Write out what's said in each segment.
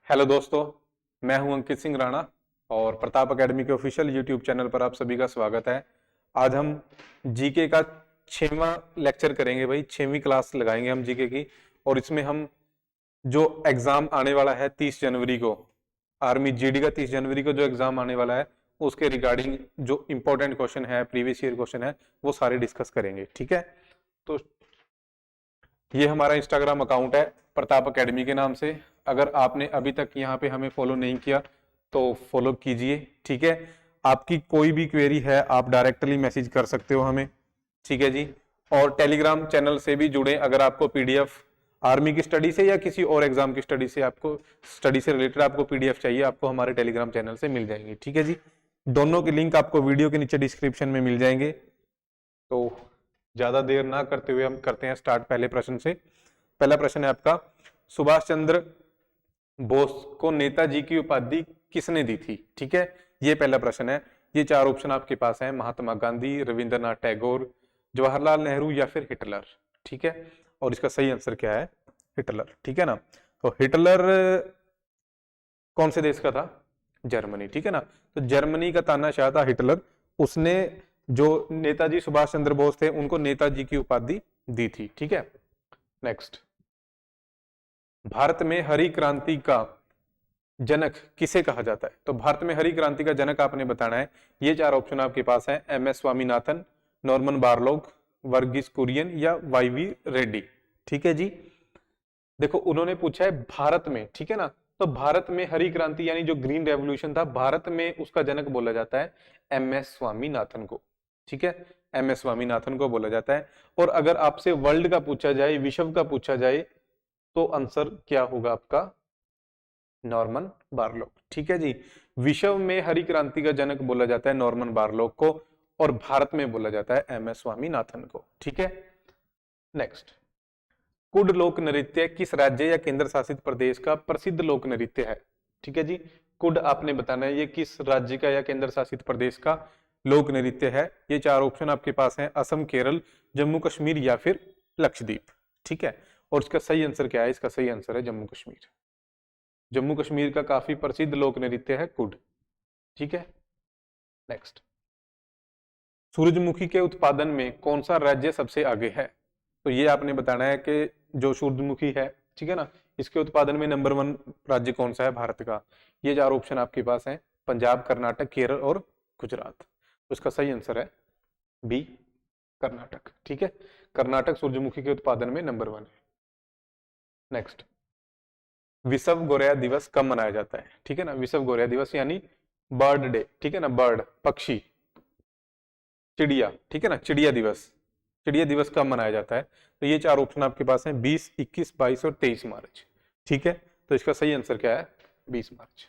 Hello दोस्तों, मैं हूं अंकित सिंह राणा और प्रताप एकेडमी के ऑफिशियल यूट्यूब चैनल पर आप सभी का स्वागत है। आज हम जीके का 6वां लेक्चर करेंगे भाई। 6वीं क्लास लगाएंगे हम जीके की। और इसमें हम जो एग्जाम आने वाला है 30 जनवरी को, आर्मी जीडी का 30 जनवरी को जो एग्जाम आने वाला है उसके रिगार्डिंग जो इंपॉर्टेंट क्वेश्चन है, प्रीवियस ईयर क्वेश्चन है, वो सारे डिस्कस करेंगे। ठीक है, तो ये हमारा इंस्टाग्राम अकाउंट है प्रताप एकेडमी के नाम से। अगर आपने अभी तक यहाँ पे हमें फॉलो नहीं किया तो फॉलो कीजिए। ठीक है, आपकी कोई भी क्वेरी है आप डायरेक्टली मैसेज कर सकते हो हमें। ठीक है जी। और टेलीग्राम चैनल से भी जुड़े। अगर आपको पीडीएफ आर्मी की स्टडी से या किसी और एग्जाम की स्टडी से, आपको स्टडी से रिलेटेड आपको पीडीएफ चाहिए, आपको हमारे टेलीग्राम चैनल से मिल जाएंगे। ठीक है जी, दोनों के लिंक आपको वीडियो के नीचे डिस्क्रिप्शन में मिल जाएंगे। तो ज्यादा देर ना करते हुए हम करते हैं स्टार्ट पहले प्रश्न से। पहला प्रश्न है आपका, सुभाष चंद्र बोस को नेताजी की उपाधि किसने दी थी? ठीक है, ये पहला प्रश्न है। ये चार ऑप्शन आपके पास हैं, महात्मा गांधी, रविंद्रनाथ टैगोर, जवाहरलाल नेहरू या फिर हिटलर। ठीक है, और इसका सही आंसर क्या है? हिटलर। ठीक है ना, तो हिटलर कौन से देश का था? जर्मनी। ठीक है ना, तो जर्मनी का तानाशाह था हिटलर। उसने जो नेताजी सुभाष चंद्र बोस थे उनको नेताजी की उपाधि दी थी। ठीक है, नेक्स्ट, भारत में हरी क्रांति का जनक किसे कहा जाता है? तो भारत में हरी क्रांति का जनक आपने बताना है। ये चार ऑप्शन आपके पास हैं, M S Swaminathan, Norman Borlaug, Verghese Kurien या वाईवी रेड्डी। ठीक है जी, देखो उन्होंने पूछा है भारत में। ठीक है ना, तो भारत में हरी क्रांति यानी जो ग्रीन रेवोल्यूशन था, भारत में उसका जनक बोला जाता है एम एस स्वामीनाथन को। ठीक है, एम एस स्वामीनाथन को बोला जाता है। और अगर आपसे वर्ल्ड का पूछा जाए, विश्व का पूछा जाए, तो आंसर क्या होगा आपका? नॉर्मन बारलोग। ठीक है जी, विश्व में हरी क्रांति का जनक बोला जाता है नॉर्मन बारलोग को, और भारत में बोला जाता है एम एस स्वामीनाथन को। ठीक है, नेक्स्ट, कुड लोक नृत्य किस राज्य या केंद्र शासित प्रदेश का प्रसिद्ध लोक नृत्य है? ठीक है जी, कुड आपने बताना है ये किस राज्य का या केंद्र शासित प्रदेश का लोक नृत्य है। ये चार ऑप्शन आपके पास हैं, असम, केरल, जम्मू कश्मीर या फिर लक्षद्वीप। ठीक है, और इसका सही आंसर क्या है? इसका सही आंसर है जम्मू कश्मीर। जम्मू कश्मीर का काफी प्रसिद्ध लोक नृत्य है कुड। ठीक है, नेक्स्ट, सूरजमुखी के उत्पादन में कौन सा राज्य सबसे आगे है? तो ये आपने बताना है कि जो सूरजमुखी है, ठीक है ना, इसके उत्पादन में नंबर 1 राज्य कौन सा है भारत का? ये चार ऑप्शन आपके पास हैं, पंजाब, कर्नाटक, केरल और गुजरात। तो इसका सही आंसर है बी, कर्नाटक। ठीक है, कर्नाटक सूरजमुखी के उत्पादन में नंबर 1 है। नेक्स्ट, विश्व गौरैया दिवस कब मनाया जाता है? ठीक है ना, विश्व गौरैया दिवस यानी बर्ड डे। ठीक है ना, बर्ड पक्षी, चिड़िया। ठीक है ना, चिड़िया दिवस, चिड़िया दिवस कब मनाया जाता है? तो ये चार ऑप्शन आपके पास हैं, 20, 21, 22 और 23 मार्च। ठीक है, तो इसका सही आंसर क्या है? 20 मार्च।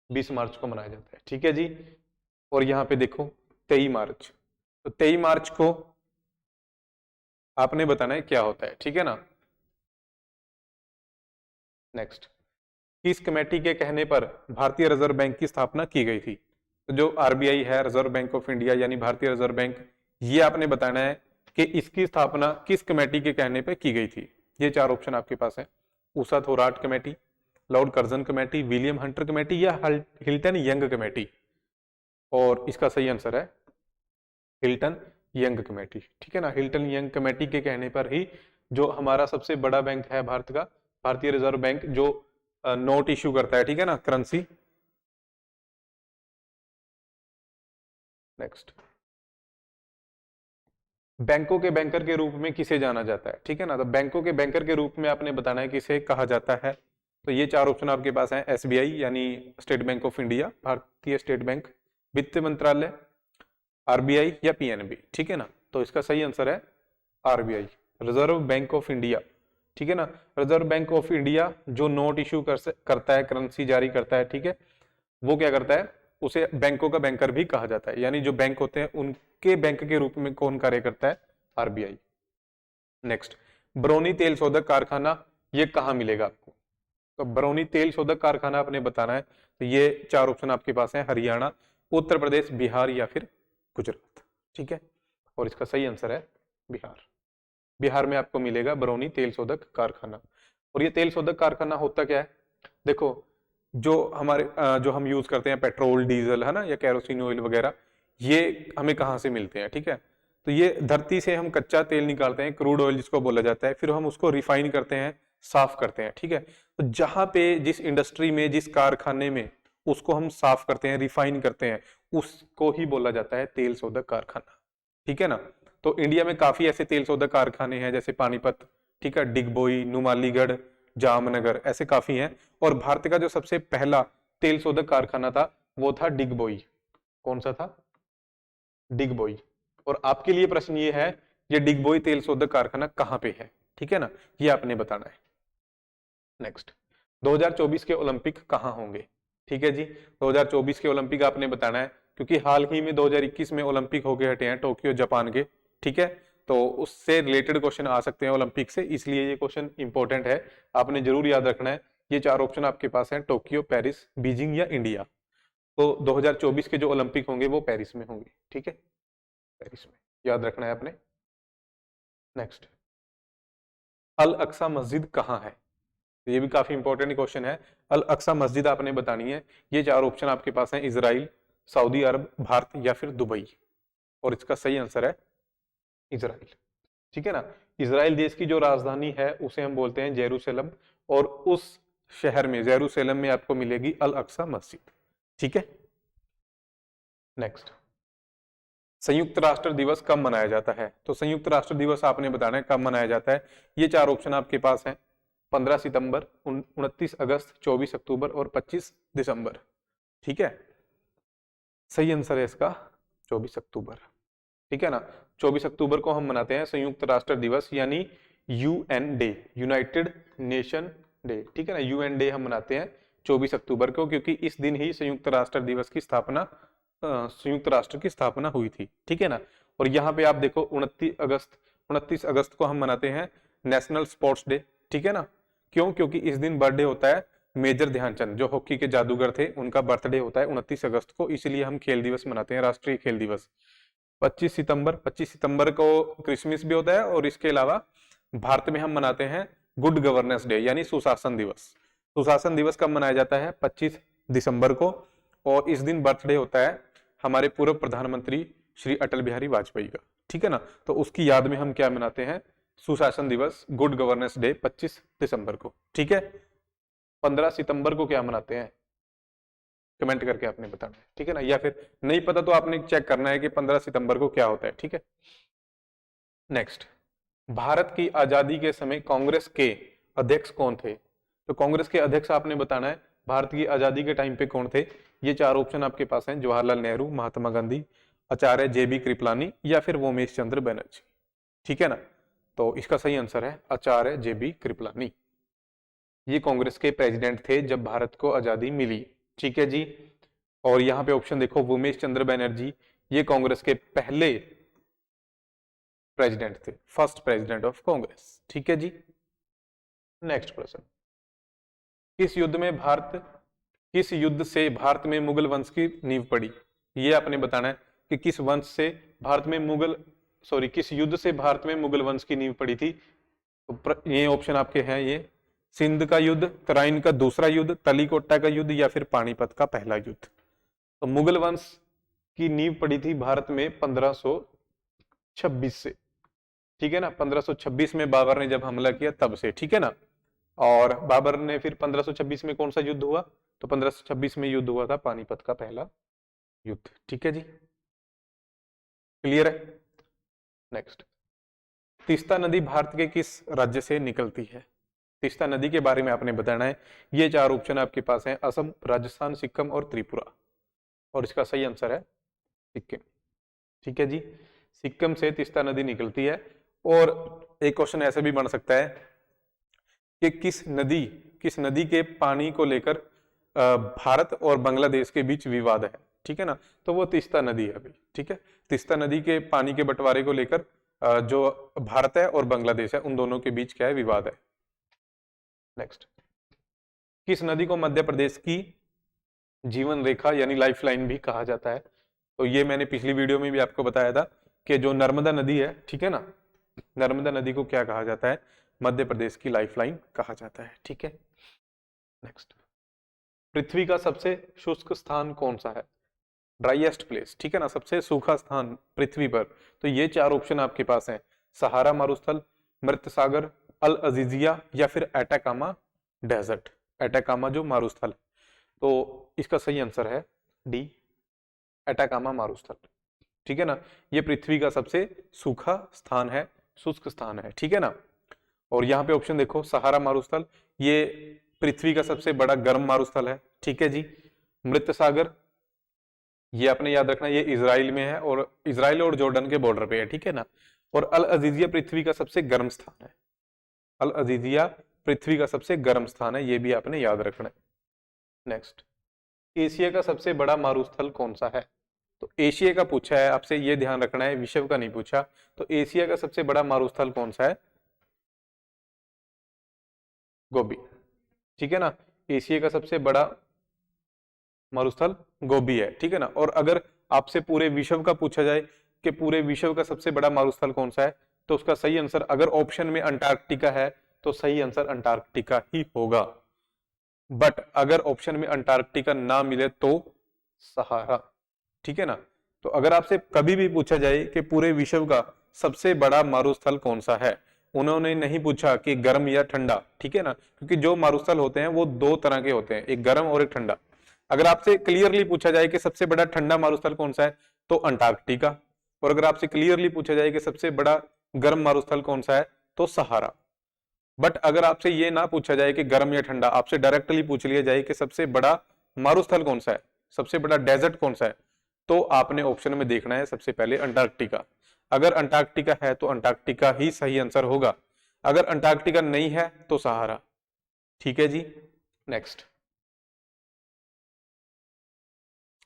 20 मार्च को मनाया जाता है। ठीक है जी, और यहाँ पे देखो 23 मार्च, तो 23 मार्च को आपने बताना है क्या होता है। ठीक है ना, नेक्स्ट, किस कमेटी के कहने पर भारतीय रिजर्व बैंक की स्थापना की गई थी? तो जो आरबीआई है, रिजर्व बैंक ऑफ इंडिया यानी भारतीय रिजर्व बैंक, ये आपने बताना है कि इसकी स्थापना किस कमेटी के कहने पर की गई थी। ये चार ऑप्शन आपके पास है, Usha Thorat committee, Lord Curzon committee, William Hunter committee या हिल्टन यंग कमेटी। और इसका सही आंसर है हिल्टन यंग कमेटी। ठीक है ना, हिल्टन यंग कमेटी के कहने पर ही जो हमारा सबसे बड़ा बैंक है भारत का, भारतीय रिजर्व बैंक, जो नोट इश्यू करता है, ठीक है ना, करेंसी। नेक्स्ट, बैंकों के बैंकर के रूप में किसे जाना जाता है? ठीक है ना, तो बैंकों के बैंकर के रूप में आपने बताना है किसे कहा जाता है। तो ये चार ऑप्शन आपके पास हैं, एसबीआई यानी स्टेट बैंक ऑफ इंडिया, भारतीय स्टेट बैंक, वित्त मंत्रालय, आरबीआई या पीएनबी। ठीक है ना, तो इसका सही आंसर है RBI, reserve bank of India. ठीक है ना, रिजर्व बैंक ऑफ इंडिया जो नोट इश्यू करता है, करेंसी जारी करता है, ठीक है, वो क्या करता है, उसे बैंकों का बैंकर भी कहा जाता है। यानी जो बैंक होते हैं उनके बैंक के रूप में कौन कार्य करता है? आरबीआई। नेक्स्ट, बरौनी तेल शोधक कारखाना ये कहाँ मिलेगा आपको? तो बरौनी तेल शोधक कारखाना आपने बताना है। तो ये चार ऑप्शन आपके पास है, हरियाणा, उत्तर प्रदेश, बिहार या फिर गुजरात। ठीक है, और इसका सही आंसर है बिहार। बिहार में आपको मिलेगा बरौनी तेल शोधक कारखाना। और ये तेल शोधक कारखाना होता क्या है? देखो जो हमारे जो हम यूज करते हैं पेट्रोल डीजल है ना, या कैरोसिन ऑयल वगैरह, ये हमें कहाँ से मिलते हैं, ठीक है। तो ये धरती से हम कच्चा तेल निकालते हैं, क्रूड ऑयल जिसको बोला जाता है, फिर हम उसको रिफाइन करते हैं, साफ करते हैं, ठीक है। तो जहां पे जिस इंडस्ट्री में, जिस कारखाने में उसको हम साफ करते हैं, रिफाइन करते हैं, उसको ही बोला जाता है तेल शोधक कारखाना, ठीक है ना। तो इंडिया में काफी ऐसे तेल शोधक कारखाने हैं, जैसे पानीपत, ठीक है, डिगबोई, नुमालीगढ़, जामनगर, ऐसे काफी हैं। और भारत का जो सबसे पहला तेल शोधक कारखाना था वो था डिगबोई। कौन सा था? डिगबोई। और आपके लिए प्रश्न ये है, ये डिगबोई तेल शोधक कारखाना कहाँ पे है, ठीक है ना, ये आपने बताना है। नेक्स्ट, 2024 के ओलंपिक कहाँ होंगे, ठीक है जी। 2024 के ओलंपिक आपने बताना है, क्योंकि हाल ही में 2021 में ओलंपिक होके हटे हैं टोक्यो जापान के, ठीक है। तो उससे रिलेटेड क्वेश्चन आ सकते हैं ओलंपिक से, इसलिए ये क्वेश्चन इंपॉर्टेंट है, आपने जरूर याद रखना है। ये चार ऑप्शन आपके पास हैं, टोक्यो, पेरिस, बीजिंग या इंडिया। तो 2024 के जो ओलंपिक होंगे वो पेरिस में होंगे, ठीक है, पेरिस में, याद रखना है आपने। नेक्स्ट, अल अक्सा मस्जिद कहाँ है? ये भी काफी इंपॉर्टेंट क्वेश्चन है। अल अक्सा मस्जिद आपने बतानी है। ये चार ऑप्शन आपके पास हैं, इजराइल, सऊदी अरब, भारत या फिर दुबई। और इसका सही आंसर है इजराइल, ठीक है ना। इजराइल देश की जो राजधानी है उसे हम बोलते हैं जेरूसलम, और उस शहर में, जेरूसलम में, आपको मिलेगी अल अक्सा मस्जिद, ठीक है। नेक्स्ट, संयुक्त राष्ट्र दिवस कब मनाया जाता है? तो संयुक्त राष्ट्र दिवस आपने बताना है कब मनाया जाता है। ये चार ऑप्शन आपके पास हैं, 15 सितंबर, 29 अगस्त, 24 अक्टूबर और 25 दिसंबर, ठीक है। सही आंसर है इसका 24 अक्टूबर, ठीक है ना। 24 अक्टूबर को हम मनाते हैं संयुक्त राष्ट्र दिवस, यानी UN day, United nation day, ठीक है ना। यूएन डे हम मनाते हैं 24 अक्टूबर को, क्योंकि इस दिन ही संयुक्त राष्ट्र दिवस की स्थापना, संयुक्त राष्ट्र की स्थापना हुई थी, ठीक है ना। और यहाँ पे आप देखो 29 अगस्त को हम मनाते हैं नेशनल स्पोर्ट्स डे, ठीक है ना। क्यों? क्योंकि इस दिन बर्थडे होता है मेजर ध्यानचंद, जो हॉकी के जादूगर थे, उनका बर्थडे होता है 29 अगस्त को, इसलिए हम खेल दिवस मनाते हैं, राष्ट्रीय खेल दिवस। 25 सितंबर को क्रिसमस भी होता है, और इसके अलावा भारत में हम मनाते हैं गुड गवर्नेंस डे, यानी सुशासन दिवस। सुशासन दिवस कब मनाया जाता है? 25 दिसंबर को, और इस दिन बर्थडे होता है हमारे पूर्व प्रधानमंत्री श्री अटल बिहारी वाजपेयी का, ठीक है ना। तो उसकी याद में हम क्या मनाते हैं? सुशासन दिवस, गुड गवर्नेंस डे 25 दिसंबर को, ठीक है। 15 सितंबर को क्या मनाते हैं? कमेंट करके आपने बताना है, ठीक है ना। या फिर नहीं पता तो आपने चेक करना है कि 15 सितंबर को क्या होता है, ठीक है। नेक्स्ट, भारत की आजादी के समय कांग्रेस के अध्यक्ष कौन थे? तो कांग्रेस के अध्यक्ष आपने बताना है भारत की आजादी के टाइम पे कौन थे। ये चार ऑप्शन आपके पास हैं, जवाहरलाल नेहरू, महात्मा गांधी, आचार्य JB कृपलानी या फिर वोमेश चंद्र बनर्जी, ठीक है ना। तो इसका सही आंसर है आचार्य JB कृपलानी। ये कांग्रेस के प्रेसिडेंट थे जब भारत को आजादी मिली, ठीक है जी। और यहाँ पे ऑप्शन देखो, वोमेश चंद्र बनर्जी, ये कांग्रेस के पहले प्रेसिडेंट थे, फर्स्ट प्रेसिडेंट ऑफ कांग्रेस, ठीक है जी। नेक्स्ट प्रश्न, किस युद्ध से भारत में मुगल वंश की नींव पड़ी? ये आपने बताना है कि किस वंश से भारत में किस युद्ध से भारत में मुगल वंश की नींव पड़ी थी। तो ये ऑप्शन आपके हैं, ये सिंध का युद्ध, तराइन का दूसरा युद्ध, तलीकोटा का युद्ध या फिर पानीपत का पहला युद्ध। तो मुगल वंश की नींव पड़ी थी भारत में 1526 से, ठीक है ना। 1526 में बाबर ने जब हमला किया तब से, ठीक है ना। और बाबर ने फिर 1526 में कौन सा युद्ध हुआ? तो 1526 में युद्ध हुआ था पानीपत का पहला युद्ध, ठीक है जी, क्लियर है। नेक्स्ट, तीस्ता नदी भारत के किस राज्य से निकलती है? तीस्ता नदी के बारे में आपने बताना है। ये चार ऑप्शन आपके पास हैं, असम, राजस्थान, सिक्किम और त्रिपुरा। और इसका सही आंसर है सिक्किम, ठीक है जी। सिक्किम से तीस्ता नदी निकलती है। और एक क्वेश्चन ऐसे भी बन सकता है कि किस नदी के पानी को लेकर भारत और बांग्लादेश के बीच विवाद है, ठीक है ना। तो वो तीस्ता नदी है अभी, ठीक है। तीस्ता नदी के पानी के बंटवारे को लेकर जो भारत है और बांग्लादेश है, उन दोनों के बीच क्या है? विवाद है। नेक्स्ट, किस नदी को मध्य प्रदेश की जीवन रेखा यानी लाइफलाइन भी कहा जाता है? तो ये मैंने पिछली वीडियो में भी आपको बताया था कि जो नर्मदा नदी है, ठीक है ना, नर्मदा नदी को क्या कहा जाता है? मध्य प्रदेश की लाइफलाइन कहा जाता है, ठीक है। नेक्स्ट, पृथ्वी का सबसे शुष्क स्थान कौन सा है? ड्राइएस्ट प्लेस, ठीक है ना, सबसे सूखा स्थान पृथ्वी पर। तो ये चार ऑप्शन आपके पास हैं, सहारा मारुस्थल, मृत सागर, अल अजीजिया या फिर एटाकामा डेजर्ट। एटाकामा जो मारुस्थल, तो इसका सही आंसर है डी, एटाकामा मारुस्थल, ठीक है ना। ये पृथ्वी का सबसे सूखा स्थान है, शुष्क स्थान है, ठीक है ना। और यहाँ पे ऑप्शन देखो, सहारा मारुस्थल ये पृथ्वी का सबसे बड़ा गर्म मारुस्थल है, ठीक है जी। मृत सागर ये आपने याद रखना, ये इजराइल में है और इजराइल और जॉर्डन के बॉर्डर पे है, ठीक है ना। और अल अजीजिया पृथ्वी का सबसे गर्म स्थान है, अल अजीजिया पृथ्वी का सबसे गर्म स्थान है, ये भी आपने याद रखना है। नेक्स्ट, एशिया का सबसे बड़ा मारुस्थल कौन सा है? तो एशिया का पूछा है आपसे, ये ध्यान रखना है, विश्व का नहीं पूछा। तो एशिया का सबसे बड़ा मारुस्थल कौन सा है? गोबी, ठीक है ना। एशिया का सबसे बड़ा मारुस्थल गोबी है, ठीक है ना। और अगर आपसे पूरे विश्व का पूछा जाए कि पूरे विश्व का सबसे बड़ा मारुस्थल कौन सा है, तो उसका सही आंसर, अगर ऑप्शन में अंटार्कटिका है तो सही आंसर अंटार्कटिका ही होगा। बट अगर ऑप्शन में अंटार्कटिका ना मिले तो सहारा, ठीक है ना। तो अगर आपसे कभी भी पूछा जाए कि पूरे विश्व का सबसे बड़ा मारुस्थल कौन सा है, उन्होंने नहीं पूछा कि गर्म या ठंडा, ठीक है ना, क्योंकि जो मारुस्थल होते हैं वो दो तरह के होते हैं, एक गर्म और एक ठंडा। अगर आपसे क्लियरली पूछा जाए कि सबसे बड़ा ठंडा मारुस्थल कौन सा है, तो अंटार्कटिका। और अगर आपसे क्लियरली पूछा जाए कि सबसे बड़ा गर्म मारुस्थल कौन सा है, तो सहारा। बट अगर आपसे ये ना पूछा जाए कि गर्म या ठंडा, आपसे डायरेक्टली पूछ लिया जाए कि सबसे बड़ा मारुस्थल कौन सा है, सबसे बड़ा डेजर्ट कौन सा है, तो आपने ऑप्शन में देखना है सबसे पहले अंटार्कटिका। अगर अंटार्कटिका है तो अंटार्कटिका ही सही आंसर होगा, अगर अंटार्कटिका नहीं है तो सहारा, ठीक है जी। नेक्स्ट,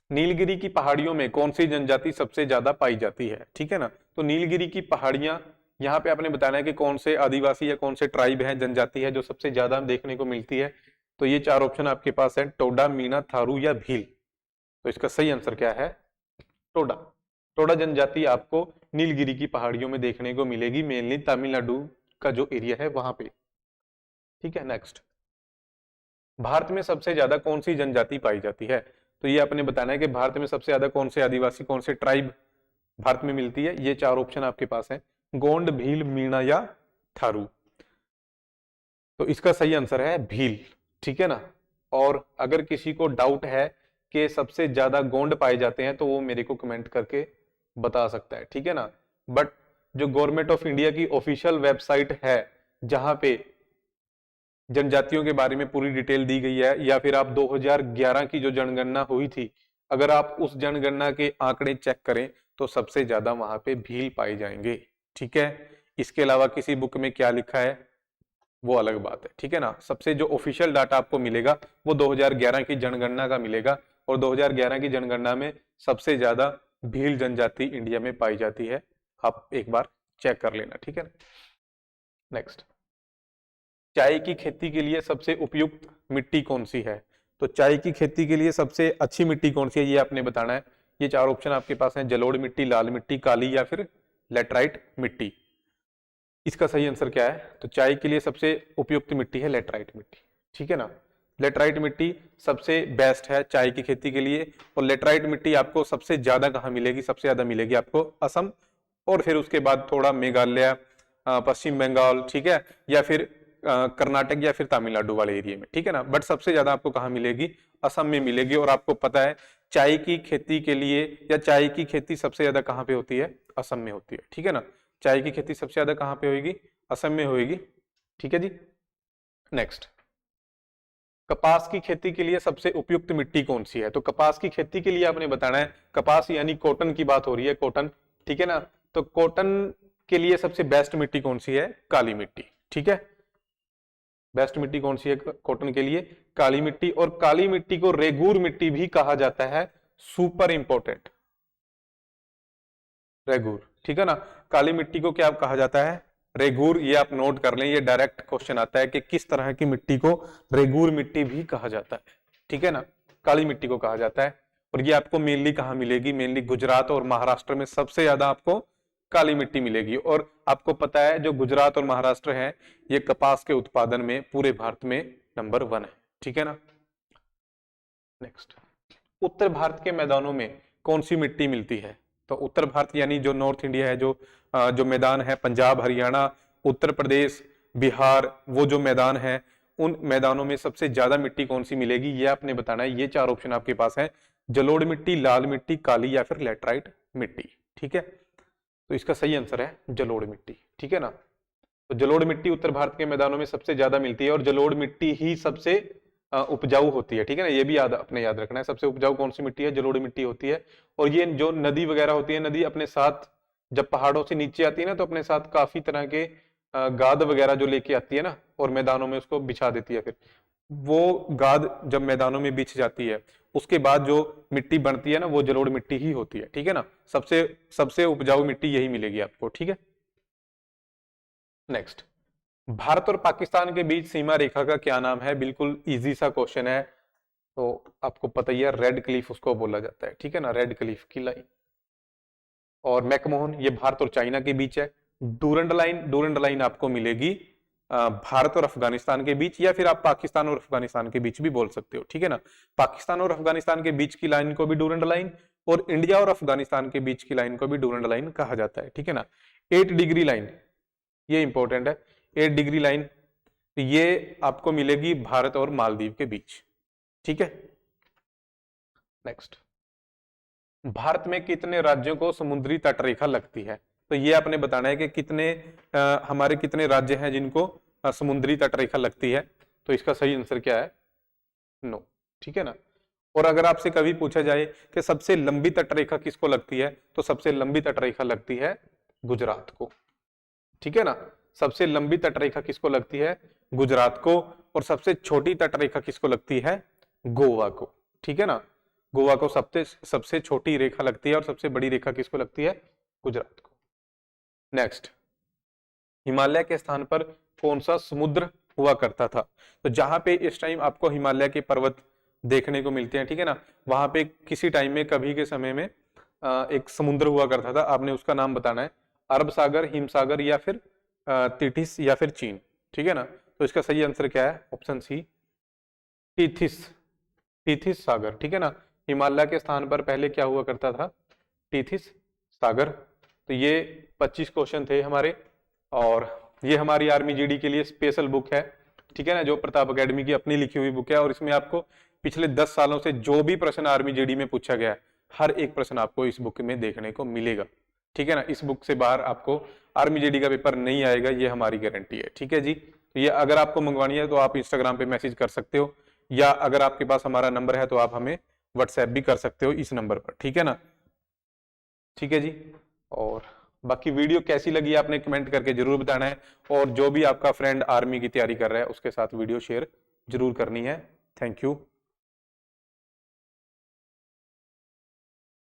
नीलगिरी की पहाड़ियों में कौन सी जनजाति सबसे ज्यादा पाई जाती है, ठीक है ना। तो नीलगिरी की पहाड़ियां, यहाँ पे आपने बताना है कि कौन से आदिवासी या कौन से ट्राइब है, जनजाति है जो सबसे ज्यादा देखने को मिलती है। तो ये चार ऑप्शन आपके पास है, टोडा, मीना, थारू या भील। तो इसका सही आंसर क्या है? टोडा। टोडा जनजाति आपको नीलगिरी की पहाड़ियों में देखने को मिलेगी, मेनली तमिलनाडु का जो एरिया है वहां पे, ठीक है। नेक्स्ट, भारत में सबसे ज्यादा कौन सी जनजाति पाई जाती है? तो ये आपने बताना है कि भारत में सबसे ज्यादा कौन से आदिवासी, कौन से ट्राइब भारत में मिलती है। ये चार ऑप्शन आपके पास है, गोंड, भील, मीणा या थारू। तो इसका सही आंसर है भील, ठीक है ना। और अगर किसी को डाउट है कि सबसे ज्यादा गोंड पाए जाते हैं तो वो मेरे को कमेंट करके बता सकता है, ठीक है ना। बट जो गवर्नमेंट ऑफ इंडिया की ऑफिशियल वेबसाइट है जहां पे जनजातियों के बारे में पूरी डिटेल दी गई है, या फिर आप 2011 की जो जनगणना हुई थी, अगर आप उस जनगणना के आंकड़े चेक करें तो सबसे ज्यादा वहां पे भील पाए जाएंगे, ठीक है। इसके अलावा किसी बुक में क्या लिखा है वो अलग बात है, ठीक है ना। सबसे जो ऑफिशियल डाटा आपको मिलेगा वो 2011 की जनगणना का मिलेगा, और 2011 की जनगणना में सबसे ज्यादा भील जनजाति इंडिया में पाई जाती है। आप एक बार चेक कर लेना, ठीक है ना। नेक्स्ट, चाय की खेती के लिए सबसे उपयुक्त मिट्टी कौन सी है? तो चाय की खेती के लिए सबसे अच्छी मिट्टी कौन सी है, ये आपने बताना है। ये चार ऑप्शन आपके पास हैं, जलोढ़ मिट्टी, लाल मिट्टी, काली या फिर लेटराइट मिट्टी। इसका सही आंसर क्या है? तो चाय के लिए सबसे उपयुक्त मिट्टी है लेटराइट मिट्टी, ठीक है ना। लेटराइट मिट्टी सबसे बेस्ट है चाय की खेती के लिए। और लेटराइट मिट्टी आपको सबसे ज्यादा कहाँ मिलेगी? सबसे ज्यादा मिलेगी आपको असम, और फिर उसके बाद थोड़ा मेघालय, पश्चिम बंगाल, ठीक है, या फिर कर्नाटक या फिर तमिलनाडु वाले एरिया में, ठीक है ना। बट सबसे ज्यादा आपको कहाँ मिलेगी? असम में मिलेगी। और आपको पता है चाय की खेती के लिए, या चाय की खेती सबसे ज्यादा कहाँ पे होती है? असम में होती है, ठीक है ना। चाय की खेती सबसे ज्यादा कहाँ पे होगी? असम में होगी, ठीक है जी। नेक्स्ट, कपास की खेती के लिए सबसे उपयुक्त मिट्टी कौन सी है? तो कपास की खेती के लिए आपने बताना है, कपास यानी कॉटन की बात हो रही है, कॉटन, ठीक है ना। तो कॉटन के लिए सबसे बेस्ट मिट्टी कौन सी है? काली मिट्टी, ठीक है। बेस्ट मिट्टी कौन सी है कॉटन के लिए? काली मिट्टी। और काली मिट्टी को रेगूर मिट्टी भी कहा जाता है, सुपर इंपॉर्टेंट, रेगूर, ठीक है ना। काली मिट्टी को क्या कहा जाता है? रेगूर। ये आप नोट कर लें, ये डायरेक्ट क्वेश्चन आता है कि किस तरह की मिट्टी को रेगूर मिट्टी भी कहा जाता है, ठीक है ना। काली मिट्टी को कहा जाता है। और ये आपको मेनली कहाँ मिलेगी? मेनली गुजरात और महाराष्ट्र में सबसे ज्यादा आपको काली मिट्टी मिलेगी। और आपको पता है जो गुजरात और महाराष्ट्र है, ये कपास के उत्पादन में पूरे भारत में नंबर 1 है, ठीक है ना। नेक्स्ट, उत्तर भारत के मैदानों में कौन सी मिट्टी मिलती है? तो उत्तर भारत यानी जो नॉर्थ इंडिया है, जो मैदान है, पंजाब, हरियाणा, उत्तर प्रदेश, बिहार, वो जो मैदान है, उन मैदानों में सबसे ज्यादा मिट्टी कौन सी मिलेगी, ये आपने बताना है। ये 4 ऑप्शन आपके पास है, जलोढ़ मिट्टी, लाल मिट्टी, काली या फिर लेटराइट मिट्टी। ठीक है, तो इसका सही आंसर है जलोढ़ मिट्टी। ठीक है ना, तो जलोढ़ मिट्टी उत्तर भारत के मैदानों में सबसे ज्यादा मिलती है और जलोढ़ मिट्टी ही सबसे उपजाऊ होती है। ठीक है ना, ये भी याद रखना है, सबसे उपजाऊ कौन सी मिट्टी है? जलोढ़ मिट्टी होती है। और ये जो नदी वगैरह होती है, नदी अपने साथ जब पहाड़ों से नीचे आती है ना, तो अपने साथ काफी तरह के गाद वगैरह जो लेके आती है ना, और मैदानों में उसको बिछा देती है। फिर वो गाद जब मैदानों में बिछ जाती है, उसके बाद जो मिट्टी बनती है ना, वो जलोढ़ मिट्टी ही होती है। ठीक है ना, सबसे सबसे उपजाऊ मिट्टी यही मिलेगी आपको। ठीक है, नेक्स्ट, भारत और पाकिस्तान के बीच सीमा रेखा का क्या नाम है? बिल्कुल इजी सा क्वेश्चन है, तो आपको पता ही है, रेड क्लिफ उसको बोला जाता है। ठीक है ना, रेड क्लिफ की लाइन। और मैकमोहन, ये भारत और चाइना के बीच है। डूरंड लाइन आपको मिलेगी भारत और अफगानिस्तान के बीच, या फिर आप पाकिस्तान और अफगानिस्तान के बीच भी बोल सकते हो। ठीक है ना, पाकिस्तान और अफगानिस्तान के बीच की लाइन को भी डूरंड लाइन, और इंडिया और अफगानिस्तान के बीच की लाइन को भी डूरंड लाइन कहा जाता है। ठीक है ना, 8 डिग्री लाइन, ये इंपॉर्टेंट है, 8 डिग्री लाइन, ये आपको मिलेगी भारत और मालदीव के बीच। ठीक है, नेक्स्ट, भारत में कितने राज्यों को समुद्री तटरेखा लगती है? तो ये आपने बताना है कि हमारे कितने राज्य हैं जिनको समुद्री तटरेखा लगती है। तो इसका सही आंसर क्या है? 9। ठीक है ना, और अगर आपसे कभी पूछा जाए कि सबसे लंबी तटरेखा किसको लगती है, तो सबसे लंबी तटरेखा लगती है गुजरात को। ठीक है ना, सबसे लंबी तटरेखा किसको लगती है? गुजरात को। और सबसे छोटी तटरेखा किसको लगती है? गोवा को। ठीक है ना, गोवा को सबसे छोटी रेखा लगती है, और सबसे बड़ी रेखा किसको लगती है? गुजरात को। नेक्स्ट, हिमालय के स्थान पर कौन सा समुद्र हुआ करता था? तो जहां पे इस टाइम आपको हिमालय के पर्वत देखने को मिलते हैं, ठीक है ना, वहां पे किसी टाइम में, कभी के समय में एक समुद्र हुआ करता था। आपने उसका नाम बताना है, अरब सागर, हिम सागर, या फिर तिथिस, या फिर चीन। ठीक है ना, तो इसका सही आंसर क्या है? ऑप्शन सी, टीथिस, टीथिस सागर। ठीक है ना, हिमालय के स्थान पर पहले क्या हुआ करता था? टीथिस सागर। तो ये 25 क्वेश्चन थे हमारे, और ये हमारी आर्मी जीडी के लिए स्पेशल बुक है। ठीक है ना, जो प्रताप एकेडमी की अपनी लिखी हुई बुक है, और इसमें आपको पिछले 10 सालों से जो भी प्रश्न आर्मी जीडी में पूछा गया है, हर एक प्रश्न आपको इस बुक में देखने को मिलेगा। ठीक है ना, इस बुक से बाहर आपको आर्मी जीडी का पेपर नहीं आएगा, ये हमारी गारंटी है। ठीक है जी, तो ये अगर आपको मंगवानी है तो आप इंस्टाग्राम पे मैसेज कर सकते हो, या अगर आपके पास हमारा नंबर है तो आप हमें व्हाट्सएप भी कर सकते हो इस नंबर पर। ठीक है ना, ठीक है जी। और बाकी वीडियो कैसी लगी आपने कमेंट करके जरूर बताना है, और जो भी आपका फ्रेंड आर्मी की तैयारी कर रहा है उसके साथ वीडियो शेयर जरूर करनी है। Thank you.